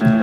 Allez,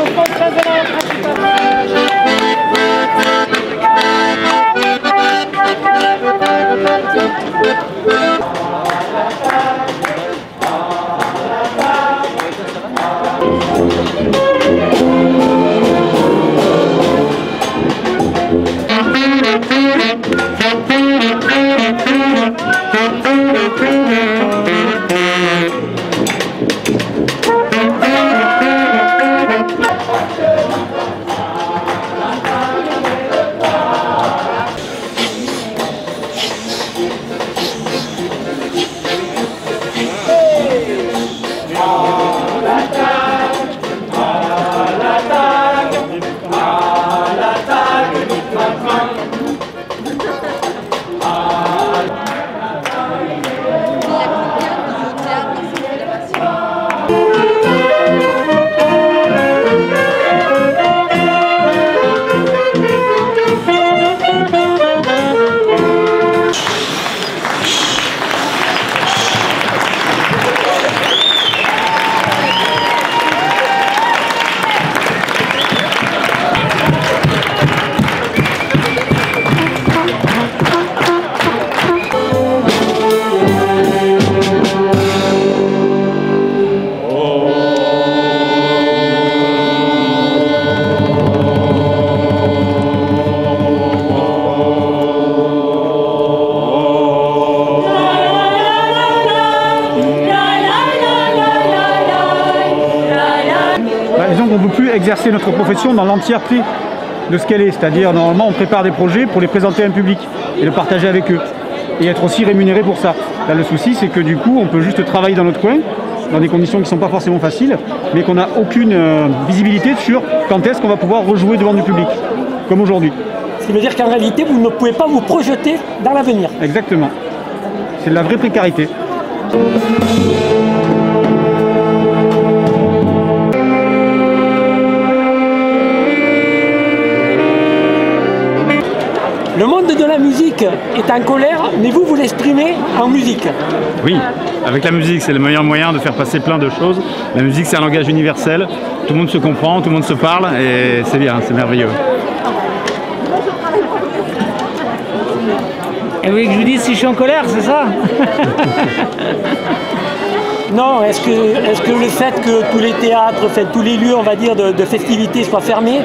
on prend 13 Disons qu'on ne peut plus exercer notre profession dans l'entièreté de ce qu'elle est. C'est-à-dire, normalement, on prépare des projets pour les présenter à un public et le partager avec eux. Et être aussi rémunéré pour ça. Là, le souci, c'est que du coup, on peut juste travailler dans notre coin, dans des conditions qui ne sont pas forcément faciles, mais qu'on n'a aucune visibilité sur quand est-ce qu'on va pouvoir rejouer devant du public, comme aujourd'hui. Ce qui veut dire qu'en réalité, vous ne pouvez pas vous projeter dans l'avenir. Exactement. C'est de la vraie précarité. Le monde de la musique est en colère, mais vous, vous l'exprimez en musique. Oui, avec la musique, c'est le meilleur moyen de faire passer plein de choses. La musique, c'est un langage universel. Tout le monde se comprend, tout le monde se parle, et c'est bien, c'est merveilleux. Et vous voulez que je vous dise si je suis en colère, c'est ça? Non, est-ce que le fait que tous les théâtres, tous les lieux, on va dire, de festivités soient fermés,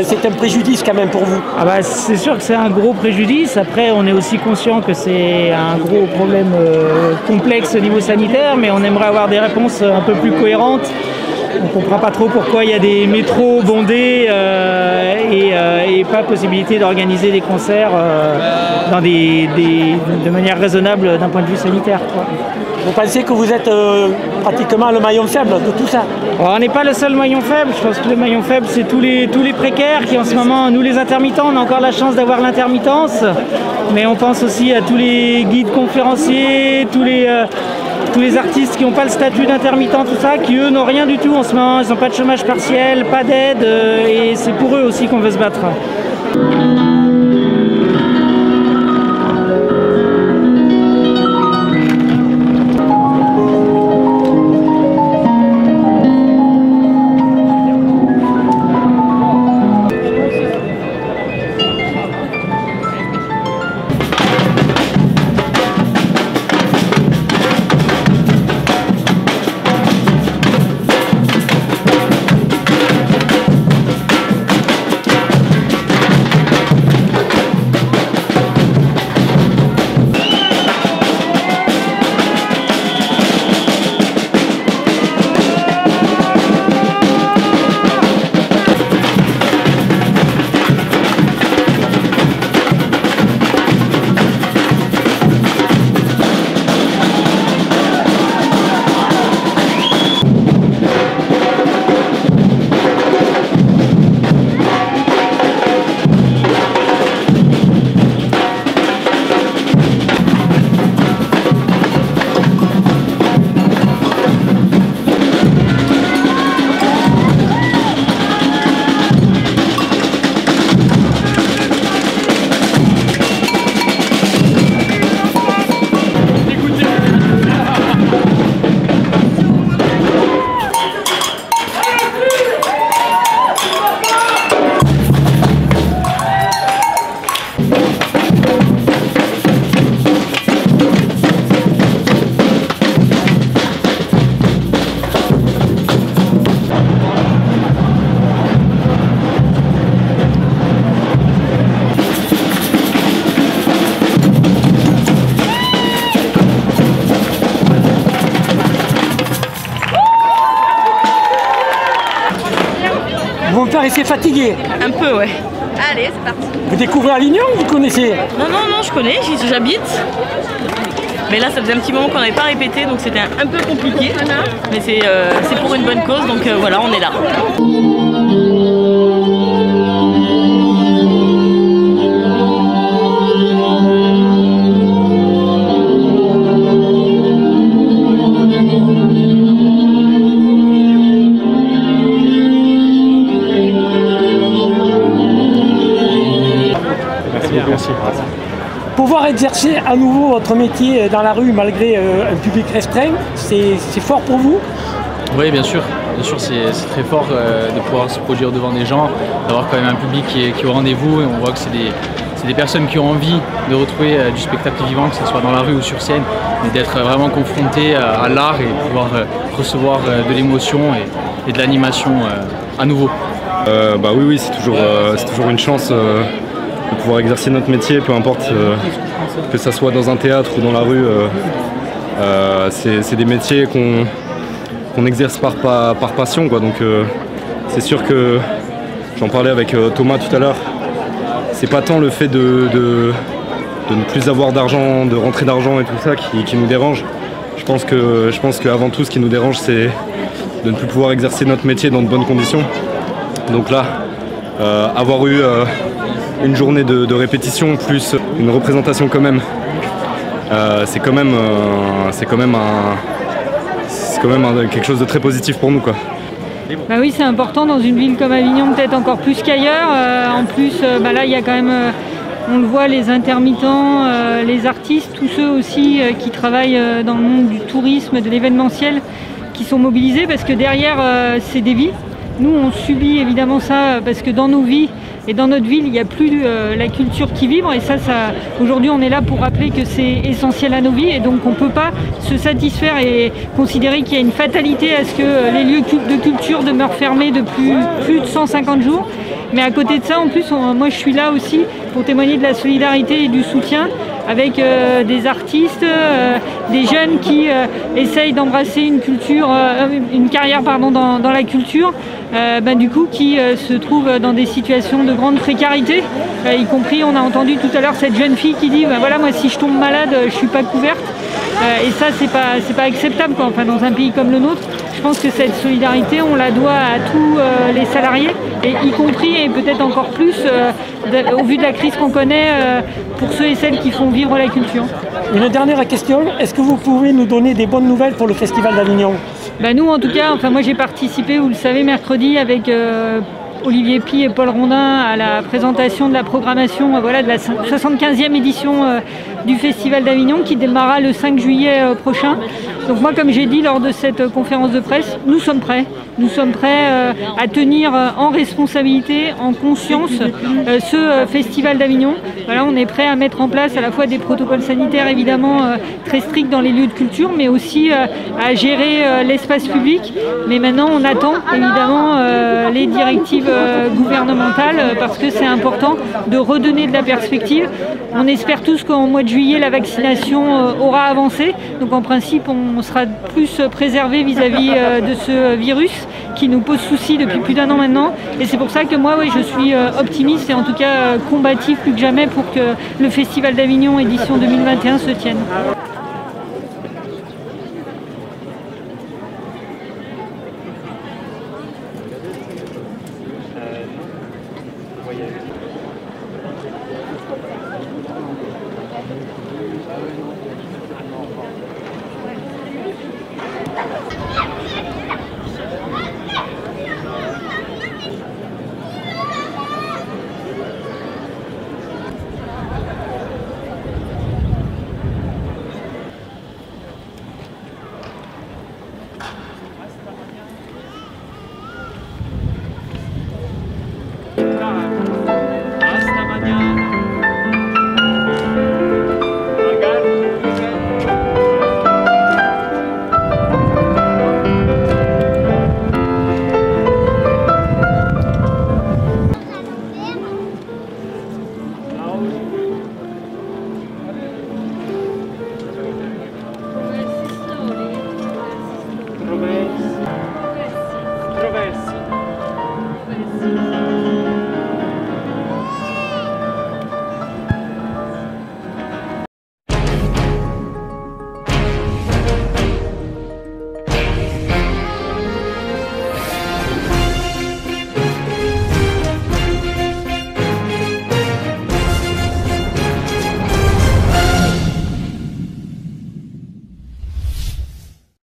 c'est un préjudice quand même pour vous? Ah bah, c'est sûr que c'est un gros préjudice. Après, on est aussi conscient que c'est un gros problème complexe au niveau sanitaire, mais on aimerait avoir des réponses un peu plus cohérentes. On ne comprend pas trop pourquoi il y a des métros bondés et pas possibilité d'organiser des concerts de manière raisonnable d'un point de vue sanitaire, quoi. Vous pensez que vous êtes pratiquement le maillon faible de tout ça? Alors, on n'est pas le seul maillon faible. Je pense que le maillon faible, c'est tous les précaires qui en ce moment, nous les intermittents, on a encore la chance d'avoir l'intermittence, mais on pense aussi à tous les guides conférenciers, tous les artistes qui n'ont pas le statut d'intermittent, tout ça, qui eux n'ont rien du tout en ce moment. Ils n'ont pas de chômage partiel, pas d'aide, et c'est pour eux aussi qu'on veut se battre. Vous me paraissez fatigué. Un peu, ouais. Allez, c'est parti. Vous découvrez Avignon ou vous connaissez? Non, je connais, j'habite. Mais là, ça faisait un petit moment qu'on n'avait pas répété, donc c'était un peu compliqué. Mais c'est pour une bonne cause, donc voilà, on est là. Merci. Pouvoir exercer à nouveau votre métier dans la rue malgré un public restreint, c'est fort pour vous? Oui, bien sûr c'est très fort de pouvoir se produire devant des gens, d'avoir quand même un public qui est au rendez-vous, et on voit que c'est des personnes qui ont envie de retrouver du spectacle vivant, que ce soit dans la rue ou sur scène, mais d'être vraiment confrontés à l'art et pouvoir recevoir de l'émotion et de l'animation à nouveau. Oui, c'est toujours une chance de pouvoir exercer notre métier, peu importe que ça soit dans un théâtre ou dans la rue. C'est des métiers qu'on exerce par passion, quoi. Donc c'est sûr que, j'en parlais avec Thomas tout à l'heure, c'est pas tant le fait de ne plus avoir d'argent, de rentrée d'argent et tout ça qui nous dérange. Je pense qu'avant tout, ce qui nous dérange, c'est de ne plus pouvoir exercer notre métier dans de bonnes conditions. Donc là, avoir eu une journée de répétition plus une représentation quand même, c'est quand même quelque chose de très positif pour nous, quoi. Bah oui, c'est important dans une ville comme Avignon, peut-être encore plus qu'ailleurs. En plus, là, il y a quand même, on le voit, les intermittents, les artistes, tous ceux aussi qui travaillent dans le monde du tourisme, de l'événementiel, qui sont mobilisés parce que derrière, c'est des vies. Nous, on subit évidemment ça parce que dans nos vies et dans notre ville, il n'y a plus la culture qui vibre. Et ça, aujourd'hui, on est là pour rappeler que c'est essentiel à nos vies. Et donc, on ne peut pas se satisfaire et considérer qu'il y a une fatalité à ce que les lieux de culture demeurent fermés depuis plus de 150 jours. Mais à côté de ça, en plus, moi, je suis là aussi pour témoigner de la solidarité et du soutien avec des artistes, des jeunes qui essayent d'embrasser une carrière dans la culture, du coup qui se trouvent dans des situations de grande précarité, y compris, on a entendu tout à l'heure cette jeune fille qui dit voilà, moi si je tombe malade, je suis pas couverte. Et ça, c'est pas acceptable, quoi. Enfin, dans un pays comme le nôtre, je pense que cette solidarité, on la doit à tous les salariés, et y compris et peut-être encore plus au vu de la crise qu'on connaît pour ceux et celles qui font vivre la culture. Une dernière question, est-ce que vous pouvez nous donner des bonnes nouvelles pour le Festival d'Avignon? Nous, en tout cas, moi j'ai participé, vous le savez, mercredi avec Olivier Py et Paul Rondin à la présentation de la programmation de la 75e édition du Festival d'Avignon qui démarrera le 5 juillet prochain. Donc moi, comme j'ai dit lors de cette conférence de presse, nous sommes prêts. Nous sommes prêts à tenir en responsabilité, en conscience, ce Festival d'Avignon. Voilà, on est prêt à mettre en place à la fois des protocoles sanitaires évidemment très stricts dans les lieux de culture, mais aussi à gérer l'espace public. Mais maintenant, on attend évidemment les directives gouvernementales parce que c'est important de redonner de la perspective. On espère tous qu'en mois de juillet, la vaccination aura avancé. Donc en principe, on sera plus préservé vis-à-vis de ce virus qui nous pose souci depuis plus d'1 an maintenant. Et c'est pour ça que moi, je suis optimiste et en tout cas combatif plus que jamais pour que le Festival d'Avignon édition 2021 se tienne.